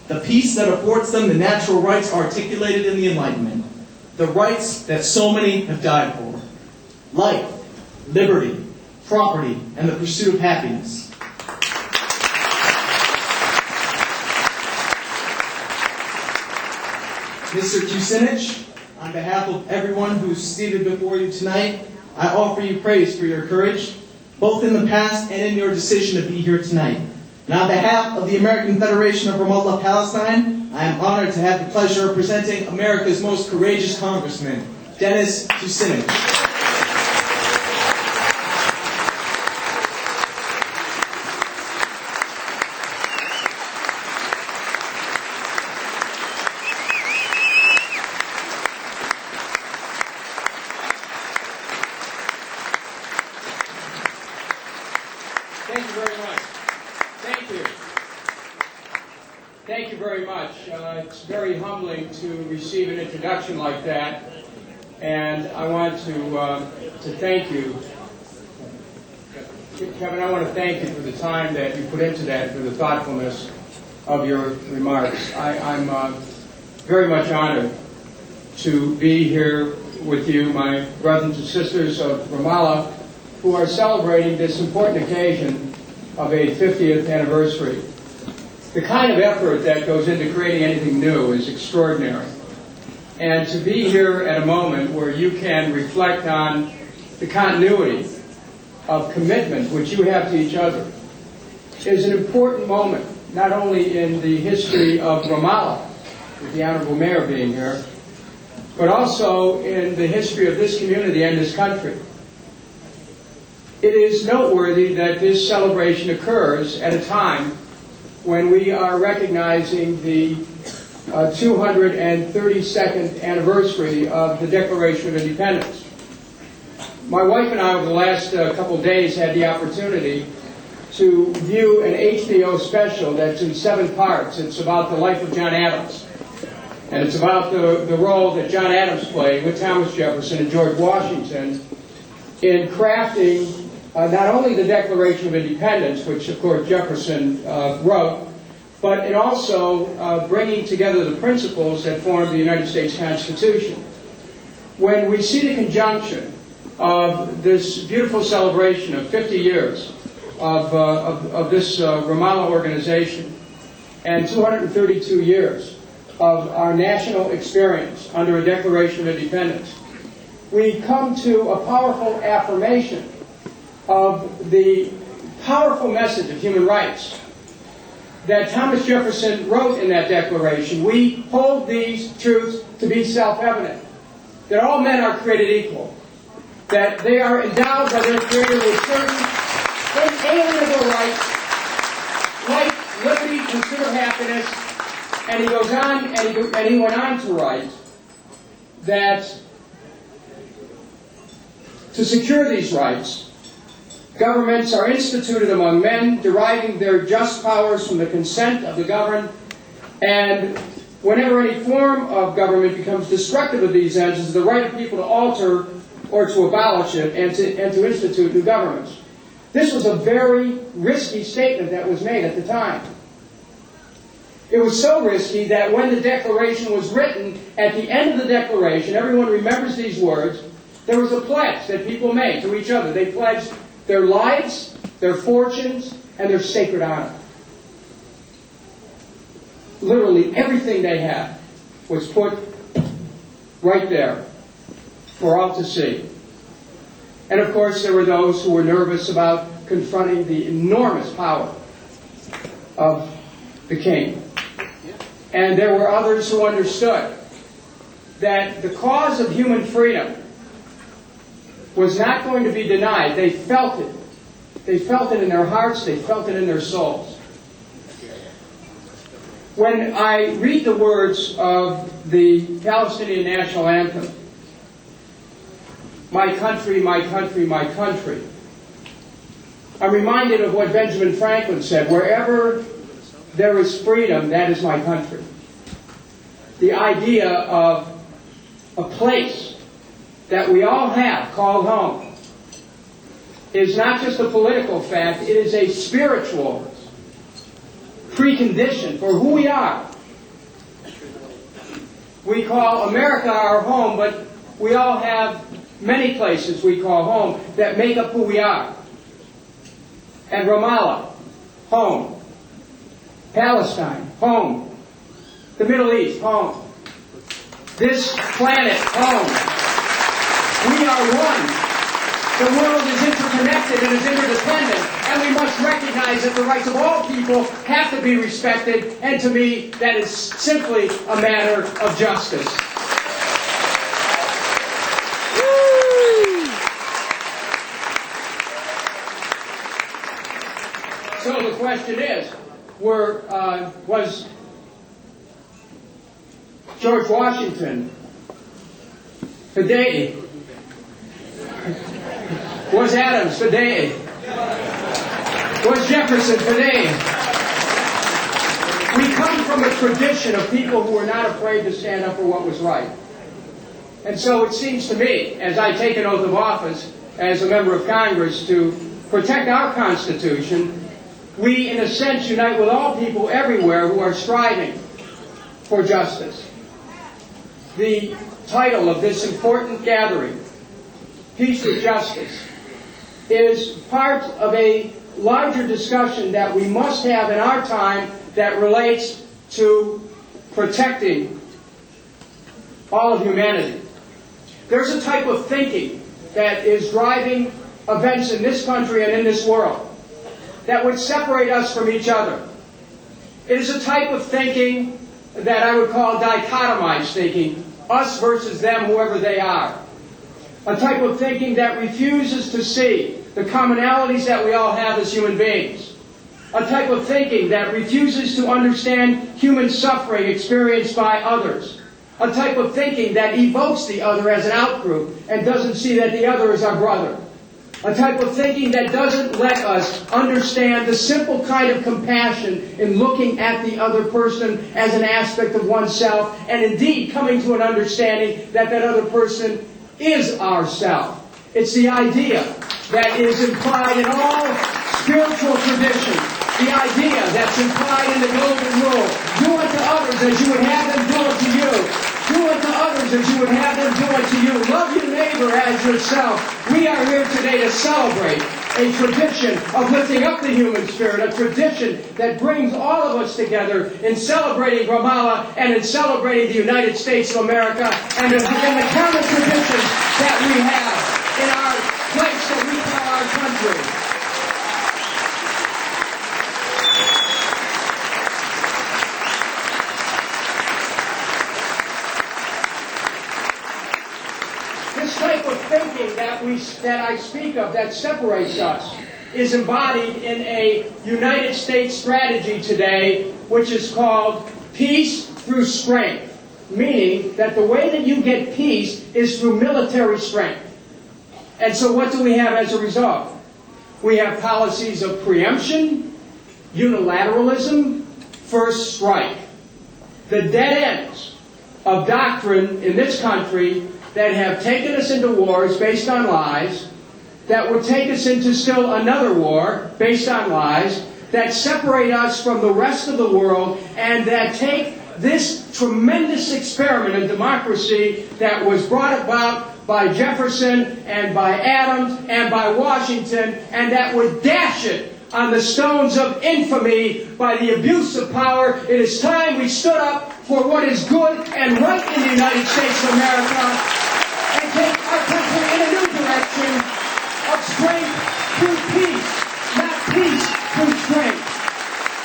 the peace that affords them the natural rights articulated in the Enlightenment, the rights that so many have died for: life, liberty, property, and the pursuit of happiness. Mr. Kucinich, on behalf of everyone who's seated before you tonight, I offer you praise for your courage, both in the past and in your decision to be here tonight. And on behalf of the American Federation of Ramallah, Palestine, I am honored to have the pleasure of presenting America's most courageous congressman, Dennis Kucinich. Thank you very much. Thank you. Thank you very much. It's very humbling to receive an introduction like that, and I want to thank you. Kevin, I want to thank you for the time that you put into that, for the thoughtfulness of your remarks. I'm very much honored to be here with you, my brothers and sisters of Ramallah, who are celebrating this important occasion of a 50th anniversary. The kind of effort that goes into creating anything new is extraordinary. And to be here at a moment where you can reflect on the continuity of commitment which you have to each other is an important moment, not only in the history of Ramallah, with the Honorable Mayor being here, but also in the history of this community and this country. It is noteworthy that this celebration occurs at a time when we are recognizing the 232nd anniversary of the Declaration of Independence. My wife and I, over the last couple days, had the opportunity to view an HBO special that's in 7 parts. It's about the life of John Adams. And it's about the role that John Adams played with Thomas Jefferson and George Washington in crafting not only the Declaration of Independence, which of course Jefferson wrote, but in also bringing together the principles that form the United States Constitution. When we see the conjunction of this beautiful celebration of 50 years of this Ramallah organization and 232 years of our national experience under a Declaration of Independence, we come to a powerful affirmation of the powerful message of human rights that Thomas Jefferson wrote in that declaration. We hold these truths to be self-evident, that all men are created equal, that they are endowed by their Creator with certain inalienable rights, life, liberty, pursuit of happiness, and he goes on, and he went on to write that to secure these rights, governments are instituted among men, deriving their just powers from the consent of the governed, and whenever any form of government becomes destructive of these ends, it is the right of people to alter or to abolish it and to institute new governments. This was a very risky statement that was made at the time. It was so risky that when the Declaration was written, at the end of the Declaration, everyone remembers these words, there was a pledge that people made to each other. They pledged their lives, their fortunes, and their sacred honor. Literally everything they had was put right there for all to see. And of course, there were those who were nervous about confronting the enormous power of the king. And there were others who understood that the cause of human freedom was not going to be denied. They felt it. They felt it in their hearts. They felt it in their souls. When I read the words of the Palestinian national anthem, "My country, my country, my country," I'm reminded of what Benjamin Franklin said, "Wherever there is freedom, that is my country." The idea of a place that we all have called home is not just a political fact, it is a spiritual precondition for who we are We call America our home, but we all have many places we call home that make up who we are. And Ramallah, home. Palestine, home. The Middle East, home. This planet, home. We are one. The world is interconnected and is interdependent, and we must recognize that the rights of all people have to be respected, and to me, that is simply a matter of justice. So the question is, was George Washington today? Was Adams today? Was Jefferson today? We come from a tradition of people who were not afraid to stand up for what was right. And so it seems to me, as I take an oath of office as a member of Congress to protect our Constitution, we, in a sense, unite with all people everywhere who are striving for justice. The title of this important gathering, Peace with Justice, is part of a larger discussion that we must have in our time that relates to protecting all of humanity. There's a type of thinking that is driving events in this country and in this world that would separate us from each other. It is a type of thinking that I would call dichotomized thinking, us versus them, whoever they are. A type of thinking that refuses to see the commonalities that we all have as human beings. A type of thinking that refuses to understand human suffering experienced by others. A type of thinking that evokes the other as an outgroup and doesn't see that the other is our brother. A type of thinking that doesn't let us understand the simple kind of compassion in looking at the other person as an aspect of oneself, and indeed coming to an understanding that that other person is ourself. It's the idea that is implied in all spiritual traditions. The idea that's implied in the golden rule. Do unto others as you would have them do unto you. Do unto others as you would have them do unto you. Love your neighbor as yourself. We are here today to celebrate a tradition of lifting up the human spirit, a tradition that brings all of us together in celebrating Ramallah and in celebrating the United States of America and in the common traditions that we have in our place that we call our country. This type of thinking that I speak of that separates us is embodied in a United States strategy today, which is called peace through strength, meaning that the way that you get peace is through military strength. And so what do we have as a result? We have policies of preemption, unilateralism, first strike. The dead ends of doctrine in this country that have taken us into wars based on lies, that would take us into still another war based on lies, that separate us from the rest of the world, and that take this tremendous experiment of democracy that was brought about by Jefferson and by Adams and by Washington, and that would dash it on the stones of infamy by the abuse of power. It is time we stood up for what is good and right in the United States of America and take our country in a new direction of strength through peace.